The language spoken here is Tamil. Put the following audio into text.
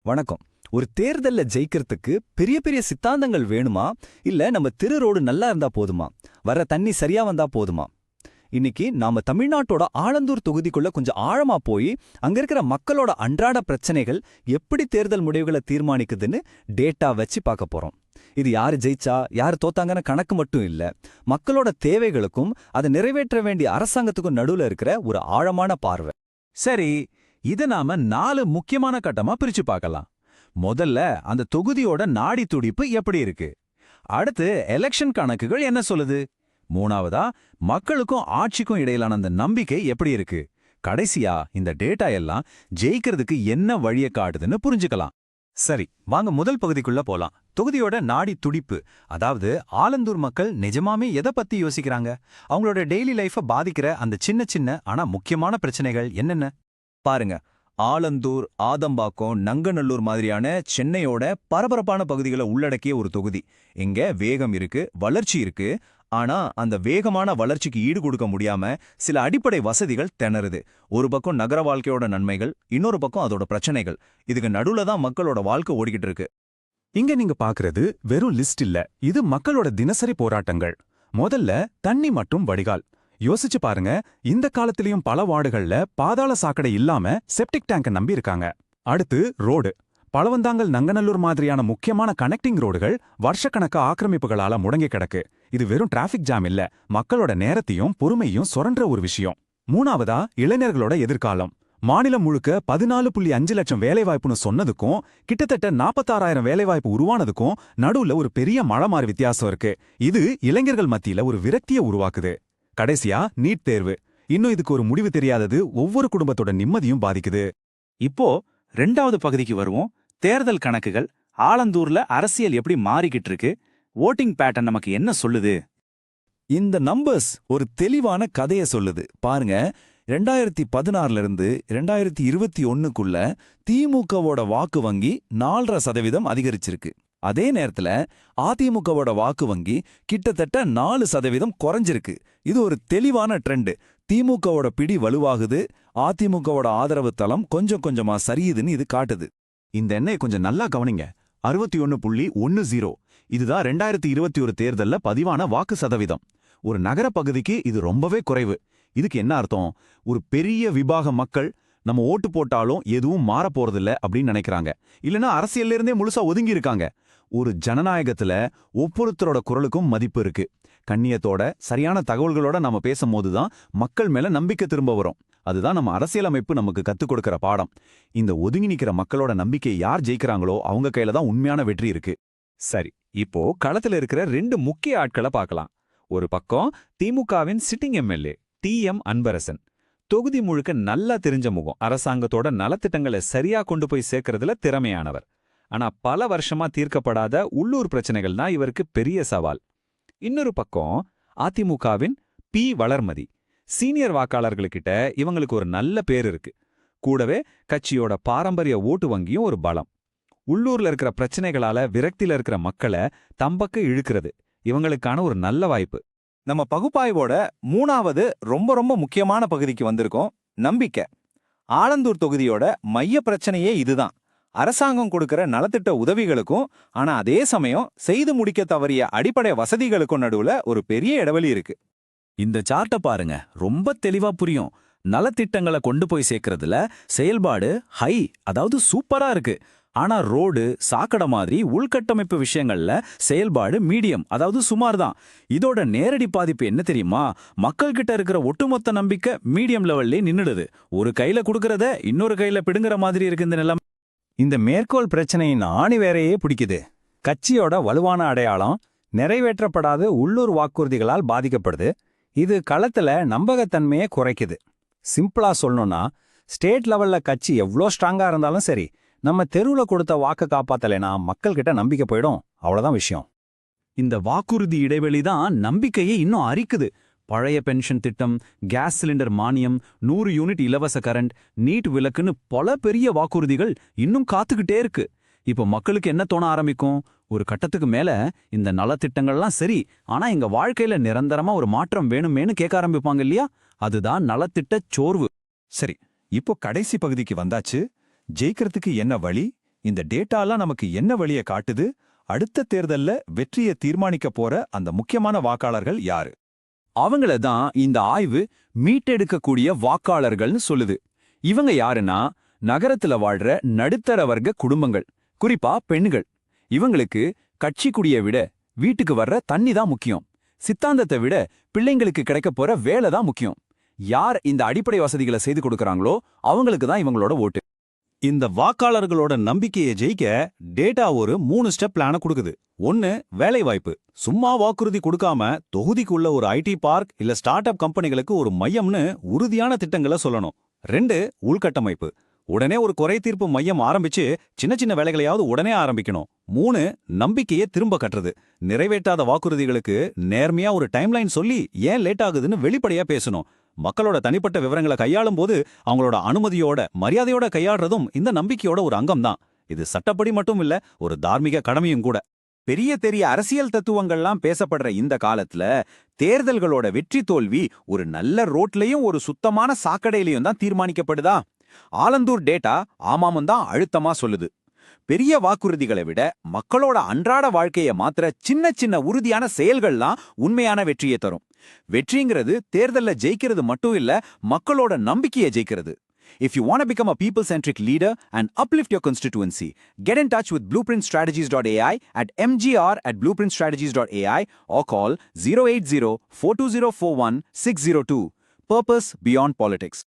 வணக்கம். ஒரு தேர்தல்ல ஜெயிக்கிறதுக்கு பெரிய பெரிய சித்தாந்தங்கள் வேணுமா? இல்ல நம்ம தெரு ரோடு நல்லா இருந்தா போதுமா? வர தண்ணி சரியா வந்தா போதுமா? இன்னைக்கு நாம தமிழ்நாட்டோட ஆலந்தூர் தொகுதிக்குள்ள கொஞ்சம் ஆழமா போய் அங்க இருக்கிற மக்களோட அன்றாட பிரச்சனைகள் எப்படி தேர்தல் முடிவுகளை தீர்மானிக்குதுன்னு டேட்டா வச்சு பார்க்க போறோம். இது யாரு ஜெயிச்சா யாரு தோத்தாங்கன்னு கணக்கு மட்டும் இல்ல, மக்களோட தேவைகளுக்கும் அதை நிறைவேற்ற வேண்டிய அரசாங்கத்துக்கும் நடுவுல இருக்கிற ஒரு ஆழமான பார்வை. சரி, இத நாம 4 முக்கியமான கட்டமா பிரிச்சு பார்க்கலாம். முதல்ல அந்த தொகுதியோட நாடி துடிப்பு எப்படி இருக்கு? அடுத்து எலெக்ஷன் கணக்குகள் என்ன சொல்லுது? மூணாவதா மக்களுக்கும் ஆட்சிக்கும் இடையிலான அந்த நம்பிக்கை எப்படி இருக்கு? கடைசியா இந்த டேட்டா எல்லாம் ஜெயிக்கிறதுக்கு என்ன வழியை காட்டுதுன்னு புரிஞ்சுக்கலாம். சரி, வாங்க முதல் பகுதிக்குள்ள போலாம். தொகுதியோட நாடி துடிப்பு, அதாவது ஆலந்தூர் மக்கள் நிஜமாமே எதை பத்தி யோசிக்கிறாங்க, அவங்களோட டெய்லி லைஃப பாதிக்கிற அந்த சின்ன சின்ன ஆனா முக்கியமான பிரச்சனைகள் என்னென்ன பாருங்க. ஆலந்தூர், ஆதம்பாக்கம், நங்கநல்லூர் மாதிரியான சென்னையோட பரபரப்பான பகுதிகளை உள்ளடக்கிய ஒரு தொகுதி. இங்க வேகம் இருக்கு, வளர்ச்சி இருக்கு. ஆனா அந்த வேகமான வளர்ச்சிக்கு ஈடு கொடுக்க முடியாம சில அடிப்படை வசதிகள் திணறுது. ஒரு பக்கம் நகர வாழ்க்கையோட நன்மைகள், இன்னொரு பக்கம் அதோட பிரச்சனைகள். இதுக்கு நடுவுல தான் மக்களோட வாழ்க்கை ஓடிக்கிட்டு இருக்கு. இங்க நீங்க பாக்குறது வெறும் லிஸ்ட் இல்ல, இது மக்களோட தினசரி போராட்டங்கள். முதல்ல தண்ணி மற்றும் வடிகால். யோசிச்சு பாருங்க, இந்த காலத்திலயும் பல வார்டுகள்ல பாதாள சாக்கடை இல்லாம செப்டிக் டேங்க நம்பி இருக்காங்க. அடுத்து ரோடு. பழவந்தாங்கல், நங்கநல்லூர் மாதிரியான முக்கியமான கனெக்டிங் ரோடுகள் வருஷக்கணக்க ஆக்கிரமிப்புகளால முடங்கி கிடக்கு. இது வெறும் டிராஃபிக் ஜாம் இல்ல, மக்களோட நேரத்தையும் பொறுமையும் சுரண்ட ஒரு விஷயம். மூணாவதா இளைஞர்களோட எதிர்காலம். மாநிலம் முழுக்க 14.5 லட்சம் வேலைவாய்ப்புன்னு சொன்னதுக்கும் கிட்டத்தட்ட 46,000 வேலைவாய்ப்பு உருவானதுக்கும் நடுவுல ஒரு பெரிய மழை வித்தியாசம் இருக்கு. இது இளைஞர்கள் மத்தியில ஒரு விரக்தியை உருவாக்குது. கடைசியா நீட் தேர்வு. இன்னும் இதுக்கு ஒரு முடிவு தெரியாதது ஒவ்வொரு குடும்பத்தோட நிம்மதியும் பாதிக்குது. இப்போ 2வது பகுதிக்கு வருவோம். தேர்தல் கணக்குகள். ஆலந்தூர்ல அரசியல் எப்படி மாறிக்கிட்டு இருக்கு? ஓட்டிங் பேட்டர்ன் நமக்கு என்ன சொல்லுது? இந்த நம்பர்ஸ் ஒரு தெளிவான கதையை சொல்லுது. பாருங்க, 2016 இருந்து 2021க்குள்ள திமுகவோட வாக்கு வங்கி 4.5% அதிகரிச்சிருக்கு. அதே நேரத்துல அதிமுகவோட வாக்கு வங்கி கிட்டத்தட்ட 4% குறைஞ்சிருக்கு. இது ஒரு தெளிவான ட்ரெண்ட். திமுகவோட பிடி வலுவாகுது, அதிமுகவோட ஆதரவு தளம் கொஞ்சம் கொஞ்சமா சரியுதுன்னு இது காட்டுது. இந்த எண்ணெய் கொஞ்சம் நல்லா கவனிங்க. 61.10. இதுதான் 2021 தேர்தல்ல பதிவான வாக்கு சதவீதம். ஒரு நகர பகுதிக்கு இது ரொம்பவே குறைவு. இதுக்கு என்ன அர்த்தம்? ஒரு பெரிய விபாக மக்கள் நம்ம ஓட்டு போட்டாலும் எதுவும் மாறப்போறதில்ல அப்படின்னு நினைக்கிறாங்க. இல்லனா அரசியல்ல இருந்தே முழுசா ஒதுங்கி இருக்காங்க. ஒரு ஜனநாயகத்துல ஒவ்வொருத்தரோட குரலுக்கும் மதிப்பு இருக்கு. கண்ணியத்தோட சரியான தகவல்களோட நாம பேசும்போதுதான் மக்கள் மேல நம்பிக்கை திரும்ப வரும். அதுதான் நம்ம அரசியலமைப்பு நமக்கு கத்துக் கொடுக்கிற பாடம். இந்த ஒதுங்கி நிக்கிற மக்களோட நம்பிக்கை யார் ஜெயிக்கிறாங்களோ அவங்க கையில தான் உண்மையான வெற்றி இருக்கு. சரி, இப்போ களத்துல இருக்கிற 2 முக்கிய ஆட்களை பார்க்கலாம். ஒரு பக்கம் திமுகவின் சிட்டிங் எம்எல்ஏ TM அன்பரசன். தொகுதி முழுக்க நல்லா தெரிஞ்ச முகம். அரசாங்கத்தோட நலத்திட்டங்களை சரியா கொண்டு போய் சேர்க்கறதுல திறமையானவர். ஆனா பல வருஷமா தீர்க்கப்படாத உள்ளூர் பிரச்சனைகள் தான் இவருக்கு பெரிய சவால். இன்னொரு பக்கம் அதிமுகவின் P வளர்மதி. சீனியர் வாக்காளர்களுக்கிட்ட இவங்களுக்கு ஒரு நல்ல பேர் இருக்கு. கூடவே கட்சியோட பாரம்பரிய ஓட்டு வங்கியும் ஒரு பலம். உள்ளூர்ல இருக்கிற பிரச்சனைகளால விரக்தியில இருக்கிற மக்களை தம்பக்க இழுக்கிறது இவங்களுக்கான ஒரு நல்ல வாய்ப்பு. நம்ம பகுப்பாய்வோட 3வது ரொம்ப முக்கியமான பகுதிக்கு வந்திருக்கோம். நம்பிக்கை. ஆலந்தூர் தொகுதியோட மைய பிரச்சனையே இதுதான். அரசாங்கம் கொடுக்கிற நலத்திட்ட உதவிகளுக்கும் ஆனா அதே சமயம் செய்து முடிக்க தவறிய அடிப்படை வசதிகளுக்கும் நடுவுல ஒரு பெரிய இடைவெளி இருக்கு. இந்த சார்ட்ட பாருங்க, ரொம்ப தெளிவா புரியும். நலத்திட்டங்களை கொண்டு போய் சேர்க்கறதுல செயல்பாடு ஹை, அதாவது சூப்பரா இருக்கு. ஆனா ரோடு, சாக்கடை மாதிரி உள்கட்டமைப்பு விஷயங்கள்ல செயல்பாடு மீடியம், அதாவது சுமார் தான். இதோட நேரடி பாதிப்பு என்ன தெரியுமா? மக்கள் கிட்ட இருக்கிற ஒட்டுமொத்த நம்பிக்கை மீடியம் லெவல்லே நின்னுடுது. ஒரு கையில கொடுக்கறத இன்னொரு கையில பிடுங்குற மாதிரி இருக்கு இந்த நிலைமை. இந்த மேற்கோள் பிரச்சனையின் ஆணி வேறையே பிடிக்குது. கட்சியோட வலுவான அடையாளம் நிறைவேற்றப்படாத உள்ளூர் வாக்குறுதிகளால் பாதிக்கப்படுது. இது களத்துல நம்பகத்தன்மையை குறைக்குது. சிம்பிளா சொல்லணும்னா, ஸ்டேட் லெவல்ல கட்சி எவ்வளோ ஸ்ட்ராங்கா இருந்தாலும் சரி, நம்ம தெருவுல கொடுத்த வாக்கு காப்பாத்தலைனா மக்கள்கிட்ட நம்பிக்கை போயிடும். அவ்வளவுதான் விஷயம். இந்த வாக்குறுதி இடைவெளி தான் நம்பிக்கையை இன்னும் அரிக்குது. பழைய பென்ஷன் திட்டம், கேஸ் சிலிண்டர் மானியம், 100 யூனிட் இலவச கரண்ட், நீட் விலக்குன்னு பல பெரிய வாக்குறுதிகள் இன்னும் காத்துக்கிட்டே இருக்கு. இப்போ மக்களுக்கு என்ன தோண ஆரம்பிக்கும்? ஒரு கட்டத்துக்கு மேல இந்த நலத்திட்டங்கள்லாம் சரி, ஆனா எங்க வாழ்க்கையில நிரந்தரமா ஒரு மாற்றம் வேணுமேனு கேட்க ஆரம்பிப்பாங்க இல்லையா? அதுதான் நலத்திட்ட சோர்வு. சரி, இப்போ கடைசி பகுதிக்கு வந்தாச்சு. ஜெயிக்கிறதுக்கு என்ன வழி, இந்த டேட்டாலாம் நமக்கு என்ன வழியை காட்டுது? அடுத்த தேர்தல்ல வெற்றியை தீர்மானிக்க போற அந்த முக்கியமான வாக்காளர்கள் யாரு? அவங்கள தான் இந்த ஆய்வு மீட்டெடுக்கக்கூடிய வாக்காளர்கள்னு சொல்லுது. இவங்க யாருன்னா நகரத்துல வாழ்ற நடுத்தர வர்க்க குடும்பங்கள், குறிப்பா பெண்கள். இவங்களுக்கு கட்சி குடியை விட வீட்டுக்கு வர்ற தண்ணி தான் முக்கியம். சித்தாந்தத்தை விட பிள்ளைங்களுக்கு கிடைக்க போற வேலை தான் முக்கியம். யார் இந்த அடிப்படை வசதிகளை செய்து கொடுக்கறாங்களோ அவங்களுக்கு தான் இவங்களோட ஓட்டு. இந்த வாக்காளர்களோட நம்பிக்கையை ஜெயிக்க டேட்டா ஒரு 3 ஸ்டெப் பிளான கொடுக்குது. 1 வேலைவாய்ப்பு. சும்மா வாக்குறுதி கொடுக்காம தொகுதிக்குள்ள ஒரு ஐடி பார்க் இல்ல ஸ்டார்ட் அப் கம்பெனிகளுக்கு ஒரு மையம்னு உறுதியான திட்டங்களை சொல்லணும். 2 உள்கட்டமைப்பு. உடனே ஒரு குறை தீர்ப்பு மையம் ஆரம்பிச்சு சின்ன சின்ன வேலைகளையாவது உடனே ஆரம்பிக்கணும். 3 நம்பிக்கையை திரும்ப கட்டுறது. நிறைவேற்றாத வாக்குறுதிகளுக்கு நேர்மையா ஒரு டைம்லைன் சொல்லி ஏன் லேட் ஆகுதுன்னு வெளிப்படையா பேசணும். மக்களோட தனிப்பட்ட விவரங்களை கையாளும் போது அவங்களோட அனுமதியோட மரியாதையோட கையாடுறதும் இந்த நம்பிக்கையோட ஒரு அங்கம்தான். இது சட்டப்படி மட்டும் இல்ல, ஒரு தார்மீக கடமையும் கூட. பெரிய அரசியல் தத்துவங்கள்லாம் பேசப்படுற இந்த காலத்துல தேர்தல்களோட வெற்றி தோல்வி ஒரு நல்ல ரோட்லயும் ஒரு சுத்தமான சாக்கடையிலையும் தான் தீர்மானிக்கப்படுதா? ஆலந்தூர் டேட்டா ஆமாமும் தான் அழுத்தமா சொல்லுது. பெரிய வாக்குறுதிகளை விட மக்களோட அன்றாட வாழ்க்கையை மாத்திர சின்ன உறுதியான செயல்கள்லாம் உண்மையான வெற்றியை தரும். வெற்றிங்கிறது தேர்தல்ல ஜெயிக்கிறது மட்டும் இல்ல, மக்களோட நம்பிக்கையை ஜெயிக்கிறது. If you want to become a people-centric leader and uplift your constituency, get in touch with blueprintstrategies.ai at mgr@blueprintstrategies.ai or call 080-420-41602. Purpose beyond politics.